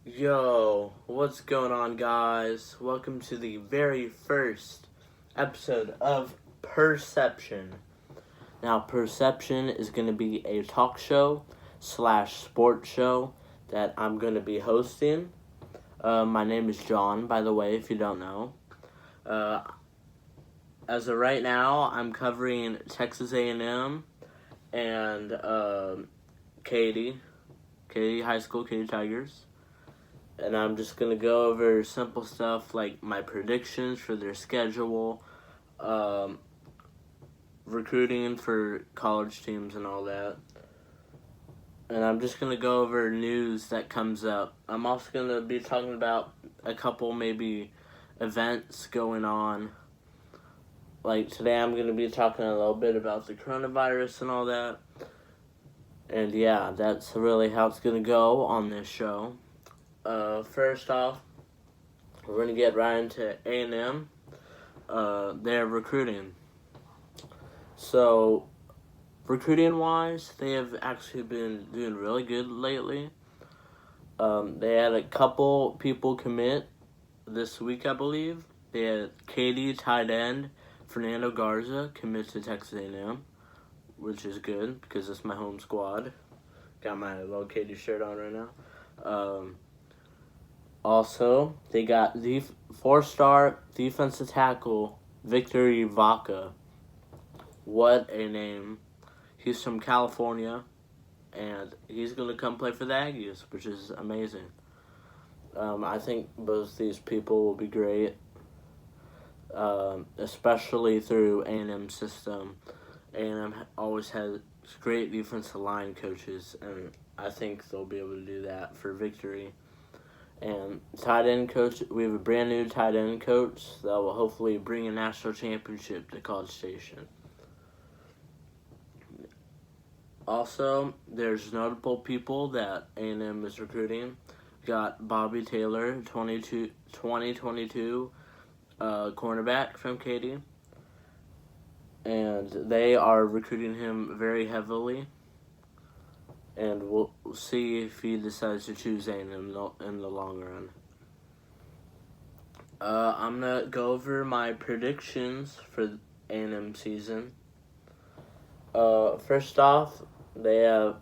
Yo, what's going on, guys? Welcome to the very first episode of Perception. Now, Perception is going to be a talk show / sports show that I'm going to be hosting. My name is John, by the way, if you don't know. As of right now, I'm covering Texas A&M and Katy High School, Katy Tigers. And I'm just going to go over simple stuff like my predictions for their schedule, recruiting for college teams and all that. And I'm just going to go over news that comes up. I'm also going to be talking about a couple maybe events going on. Like today I'm going to be talking a little bit about the coronavirus and all that. And yeah, that's really how it's going to go on this show. First off, we're going to get right into A&M. Their recruiting. So, recruiting-wise, they have actually been doing really good lately. They had a couple people commit this week, I believe. They had Katy tight end Fernando Garza commit to Texas A&M, which is good because it's my home squad. Got my little Katy shirt on right now. Also, they got the 4-star defensive tackle, Victor Vaca. What a name. He's from California, and he's going to come play for the Aggies, which is amazing. I think both these people will be great, especially through A&M system. A&M always has great defensive line coaches, and I think they'll be able to do that for victory. And tight end coach, we have a brand new tight end coach that will hopefully bring a national championship to College Station. Also, there's notable people that A&M is recruiting. We got Bobby Taylor, 2022 cornerback from Katy. And they are recruiting him very heavily. And we'll see if he decides to choose A&M in the long run. I'm going to go over my predictions for the A&M season. First off, I'm going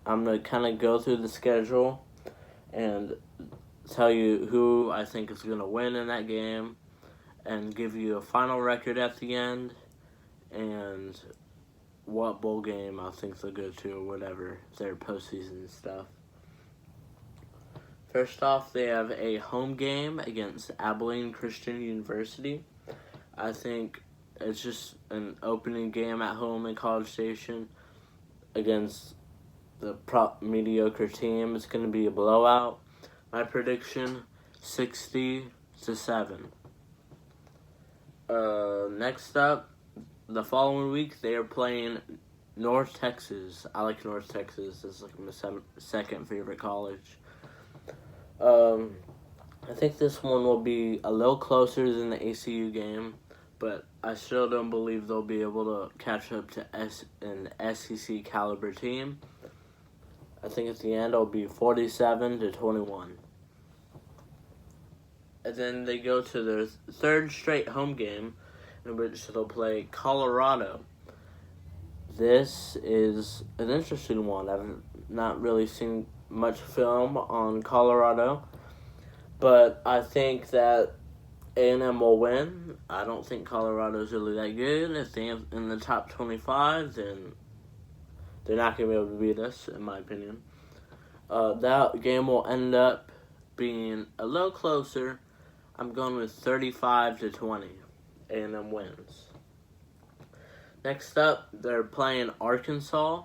to kind of go through the schedule and tell you who I think is going to win in that game and give you a final record at the end and what bowl game I think they'll go to or whatever, their postseason stuff. First off, they have a home game against Abilene Christian University. I think it's just an opening game at home in College Station against the mediocre team. It's going to be a blowout. My prediction, 60-7. Next up, the following week, they are playing North Texas. I like North Texas. It's like my second favorite college. I think this one will be a little closer than the ACU game, but I still don't believe they'll be able to catch up to an SEC caliber team. I think at the end it'll be 47-21. And then they go to their third straight home game, in which they'll play Colorado. This is an interesting one. I've not really seen much film on Colorado, but I think that A&M will win. I don't think Colorado's really that good. If they're in the top 25, then they're not going to be able to beat us, in my opinion. That game will end up being a little closer. I'm going with 35-20. A&M wins. Next up, they're playing Arkansas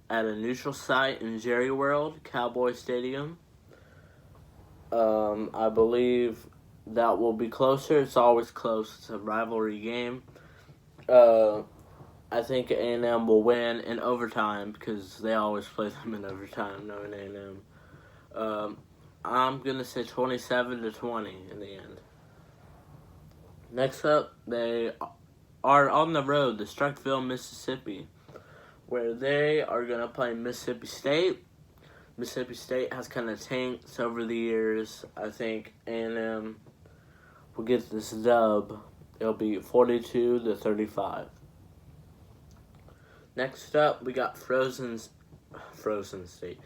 at a neutral site in Jerry World, Cowboy Stadium. I believe that will be closer. It's always close. It's a rivalry game. I think A&M will win in overtime because they always play them in overtime, knowing A&M. I'm going to say 27-20 in the end. Next up, they are on the road to Starkville, Mississippi, where they are going to play Mississippi State. Mississippi State has kind of tanked over the years. I think A&M will get this dub. It'll be 42-35. Next up, we got Fresno State.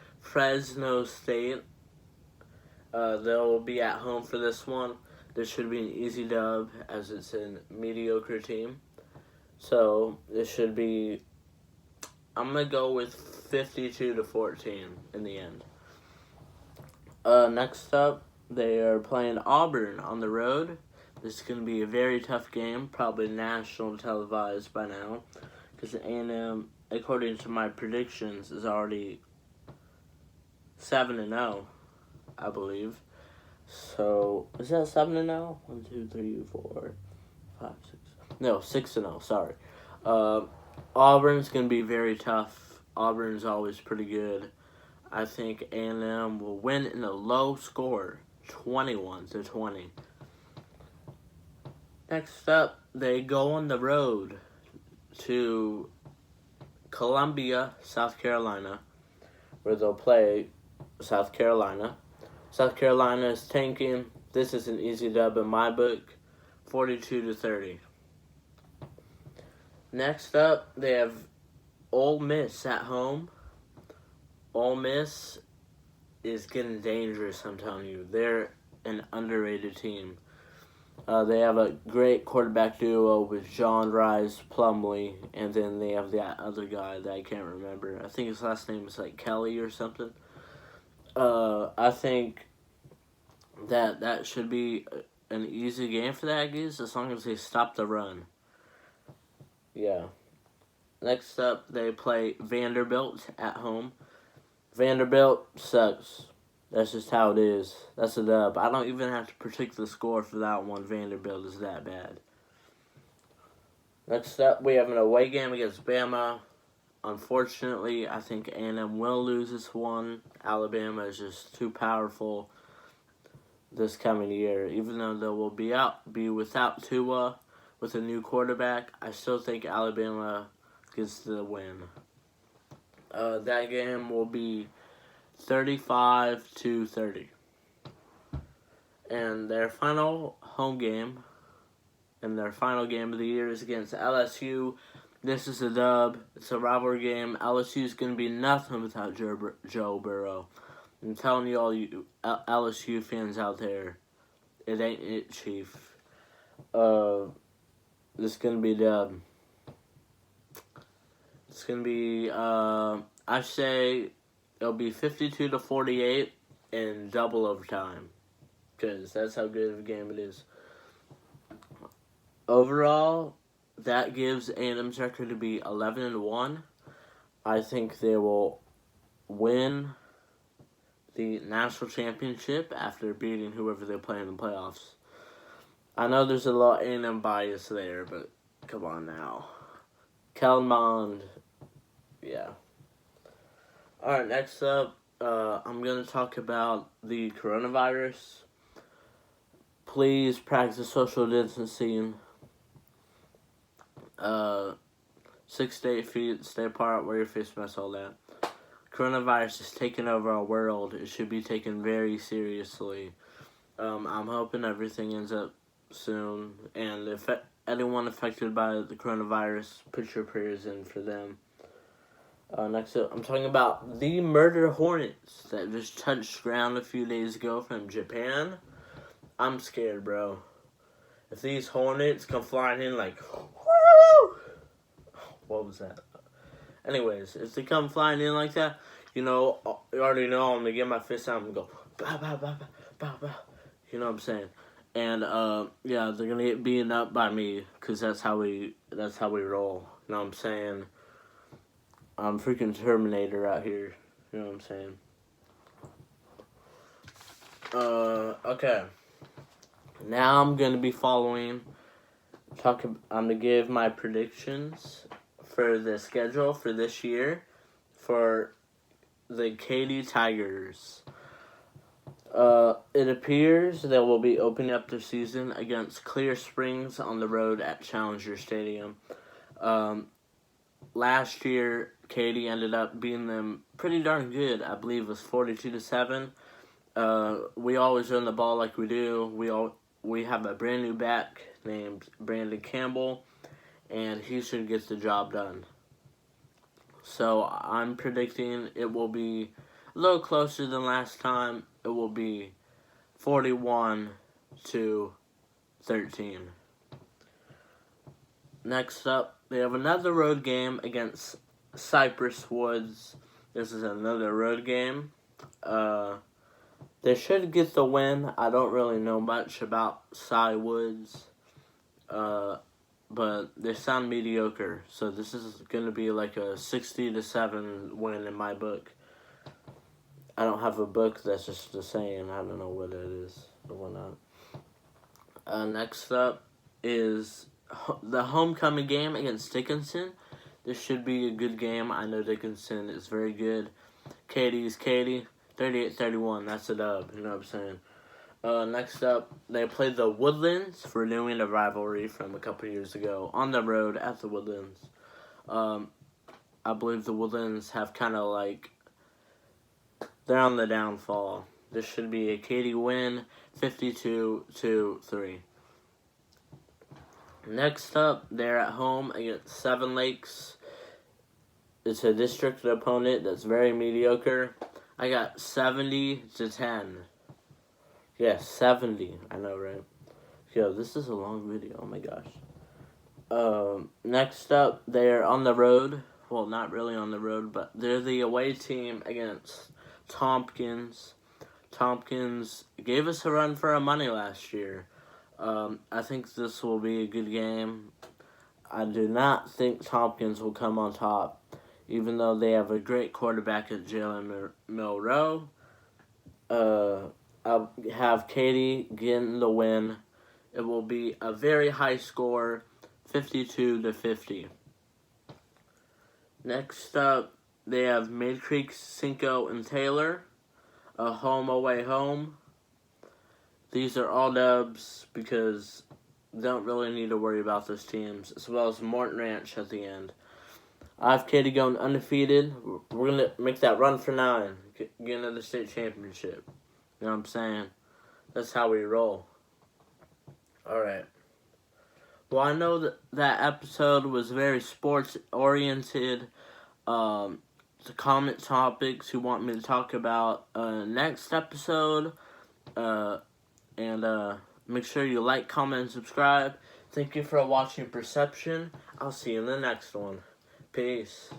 They'll be at home for this one. This should be an easy dub as it's a mediocre team. So this should be, I'm going to go with 52-14 in the end. Next up, they are playing Auburn on the road. This is going to be a very tough game, probably national televised by now, because A&M, according to my predictions, is already 7-0, I believe. So, is that 7-0? 1, 2, 3, 4, 5, 6. No, 6-0, sorry. Auburn's going to be very tough. Auburn's always pretty good. I think A&M will win in a low score, 21-20. Next up, they go on the road to Columbia, South Carolina, where they'll play South Carolina. South Carolina is tanking. This is an easy dub in my book, 42-30. Next up, they have Ole Miss at home. Ole Miss is getting dangerous, I'm telling you. They're an underrated team. They have a great quarterback duo with John Rice Plumlee, and then they have that other guy that I can't remember. I think his last name is like Kelly or something. I think that should be an easy game for the Aggies as long as they stop the run. Yeah. Next up, they play Vanderbilt at home. Vanderbilt sucks. That's just how it is. That's a dub. I don't even have to predict the score for that one. Vanderbilt is that bad. Next up, we have an away game against Bama. Unfortunately, I think A&M will lose this one. Alabama is just too powerful this coming year. Even though they will be without Tua with a new quarterback, I still think Alabama gets the win. That game will be 35-30. And their final home game and their final game of the year is against LSU. This is a dub. It's a rivalry game. LSU is going to be nothing without Joe Burrow. I'm telling you all you LSU fans out there, it ain't it, Chief. This is going to be a dub. It's going to be, I say it'll be 52-48 in double overtime. Because that's how good of a game it is. Overall, that gives A&M's record to be 11-1. I think they will win the national championship after beating whoever they play in the playoffs. I know there's a lot of A&M bias there, but come on now. Kellen Mond. Yeah. Alright, next up, I'm going to talk about the coronavirus. Please practice social distancing. 6 to 8 feet, stay apart, wear your face mask, all that. Coronavirus is taking over our world. It should be taken very seriously. I'm hoping everything ends up soon. And if anyone affected by the coronavirus, put your prayers in for them. Next up, I'm talking about the murder hornets that just touched ground a few days ago from Japan. I'm scared, bro. If these hornets come flying in like, woo! What was that? Anyways, if they come flying in like that, you already know I'm gonna get my fist out and go, bah, bah, bah, bah, bah, bah. You know what I'm saying? And, yeah, they're gonna get beaten up by me, because that's how we roll. You know what I'm saying? I'm freaking Terminator out here. You know what I'm saying? Okay. Now I'm gonna be I'm gonna give my predictions for the schedule for this year for the Katy Tigers. It appears they will be opening up their season against Clear Springs on the road at Challenger Stadium. Last year, Katy ended up beating them pretty darn good. I believe it was 42-7. We always run the ball like we do. We have a brand new back named Brandon Campbell, and he should get the job done. So I'm predicting it will be a little closer than last time. It will be 41-13. Next up, they have another road game against Cypress Woods. This is another road game. They should get the win. I don't really know much about Cy Woods, but they sound mediocre. So this is going to be like a 60-7 win in my book. I don't have a book that's just a saying. I don't know what it is or whatnot. Next up is the homecoming game against Dickinson. This should be a good game. I know Dickinson is very good. Katy's Katy. 38-31. That's a dub. You know what I'm saying? Next up, they played the Woodlands, renewing a rivalry from a couple years ago on the road at the Woodlands. I believe the Woodlands have kind of like, they're on the downfall. This should be a Katy win, 52-3. Next up, they're at home against Seven Lakes. It's a district opponent that's very mediocre. I got 70-10. Yes, 70. I know, right? Yo, this is a long video. Oh my gosh. Next up, they're on the road. Well, not really on the road, but they're the away team against Tompkins. Tompkins gave us a run for our money last year. I think this will be a good game. I do not think Tompkins will come on top, even though they have a great quarterback at Jalen Milroe. I'll have Katy getting the win. It will be a very high score, 52-50. Next up, they have Mid Creek, Cinco, and Taylor. A home away home. These are all dubs because don't really need to worry about those teams, as well as Morton Ranch at the end. I have Katy going undefeated. We're going to make that run for 9. Get another state championship. You know what I'm saying? That's how we roll. Alright. Well, I know that episode was very sports-oriented. To comment topics you want me to talk about next episode. And make sure you like, comment, and subscribe. Thank you for watching Perception. I'll see you in the next one. Peace.